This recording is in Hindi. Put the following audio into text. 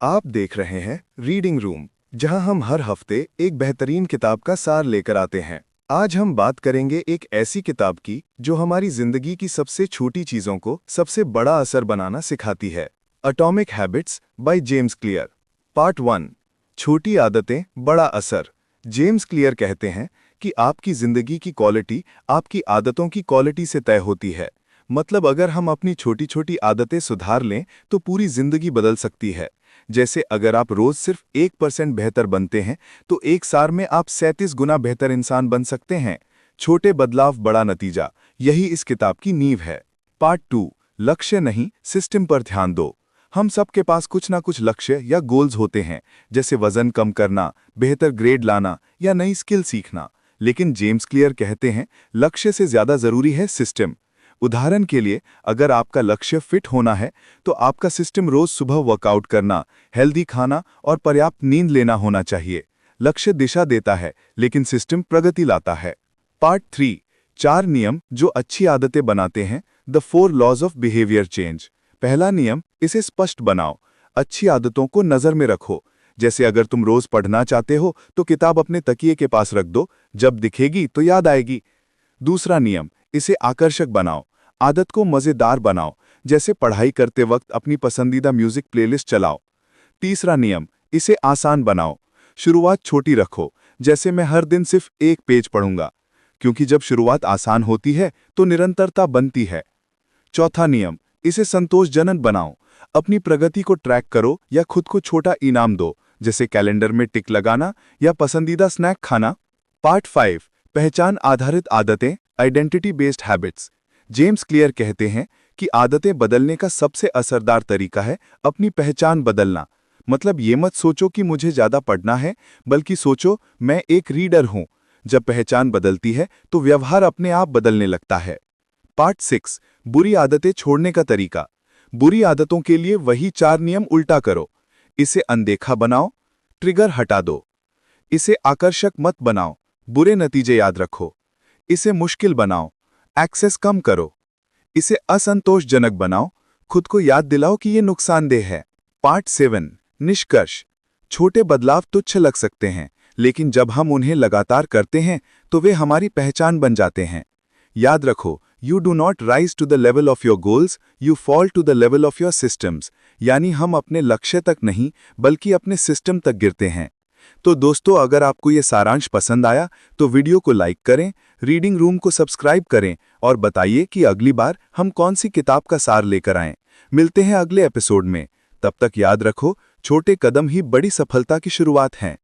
आप देख रहे हैं रीडिंग रूम, जहां हम हर हफ्ते एक बेहतरीन किताब का सार लेकर आते हैं। आज हम बात करेंगे एक ऐसी किताब की जो हमारी जिंदगी की सबसे छोटी चीजों को सबसे बड़ा असर बनाना सिखाती है। Atomic habits by James clear. Part 1, छोटी आदतें बड़ा असर। जेम्स क्लियर कहते हैं कि आपकी जिंदगी की क्वालिटी आपकी आदतों की क्वालिटी से तय होती है। मतलब अगर हम अपनी छोटी छोटी आदतें सुधार लें तो पूरी जिंदगी बदल सकती है। जैसे अगर आप रोज सिर्फ 1% बेहतर बनते हैं तो एक साल में आप 37 गुना बेहतर इंसान बन सकते हैं। छोटे बदलाव बड़ा नतीजा, यही इस किताब की नींव है। पार्ट 2, लक्ष्य नहीं सिस्टम पर ध्यान दो। हम सबके पास कुछ ना कुछ लक्ष्य या गोल्स होते हैं, जैसे वजन कम करना, बेहतर ग्रेड लाना या नई स्किल सीखना। लेकिन जेम्स क्लियर कहते हैं लक्ष्य से ज्यादा जरूरी है सिस्टम। उदाहरण के लिए, अगर आपका लक्ष्य फिट होना है तो आपका सिस्टम रोज सुबह वर्कआउट करना, हेल्दी खाना और पर्याप्त नींद लेना होना चाहिए। लक्ष्य दिशा देता है लेकिन सिस्टम प्रगति लाता है। पार्ट 3, 4 नियम जो अच्छी आदतें बनाते हैं, the 4 laws of behaviour change. पहला नियम, इसे स्पष्ट बनाओ। अच्छी आदतों को नजर में रखो। जैसे अगर तुम रोज पढ़ना चाहते हो तो किताब अपने तकिए के पास रख दो, जब दिखेगी तो याद आएगी। दूसरा नियम, इसे आकर्षक बनाओ। आदत को मजेदार बनाओ, जैसे पढ़ाई करते वक्त अपनी पसंदीदा म्यूजिक प्लेलिस्ट चलाओ। तीसरा नियम, इसे आसान बनाओ। शुरुआत छोटी रखो, जैसे मैं हर दिन सिर्फ 1 पेज पढ़ूंगा, क्योंकि जब शुरुआत आसान होती है तो निरंतरता बनती है। चौथा नियम, इसे संतोषजनक बनाओ। अपनी प्रगति को ट्रैक करो या खुद को छोटा इनाम दो, जैसे कैलेंडर में टिक लगाना या पसंदीदा स्नैक खाना। पार्ट 5, पहचान आधारित आदतें, identity based habits. James clear कहते हैं कि आदतें बदलने का सबसे असरदार तरीका है अपनी पहचान बदलना। मतलब ये मत सोचो कि मुझे ज्यादा पढ़ना है, बल्कि सोचो मैं एक रीडर हूं। जब पहचान बदलती है तो व्यवहार अपने आप बदलने लगता है। पार्ट 6, बुरी आदतें छोड़ने का तरीका। बुरी आदतों के लिए वही 4 नियम उल्टा करो। इसे अनदेखा बनाओ, ट्रिगर हटा दो। इसे आकर्षक मत बनाओ, बुरे नतीजे याद रखो। इसे मुश्किल बनाओ, एक्सेस कम करो। इसे असंतोषजनक बनाओ, खुद को याद दिलाओ कि यह नुकसानदेह है। पार्ट 7, निष्कर्ष। छोटे बदलाव तुच्छ लग सकते हैं, लेकिन जब हम उन्हें लगातार करते हैं तो वे हमारी पहचान बन जाते हैं। याद रखो, you do not rise to the level of your goals, you fall to the level of your systems. यानी हम अपने लक्ष्य तक नहीं, बल्कि अपने सिस्टम तक गिरते हैं। तो दोस्तों, अगर आपको ये सारांश पसंद आया तो वीडियो को लाइक करें, रीडिंग रूम को सब्सक्राइब करें और बताइए कि अगली बार हम कौन सी किताब का सार लेकर आएं। मिलते हैं अगले एपिसोड में। तब तक याद रखो, छोटे कदम ही बड़ी सफलता की शुरुआत हैं।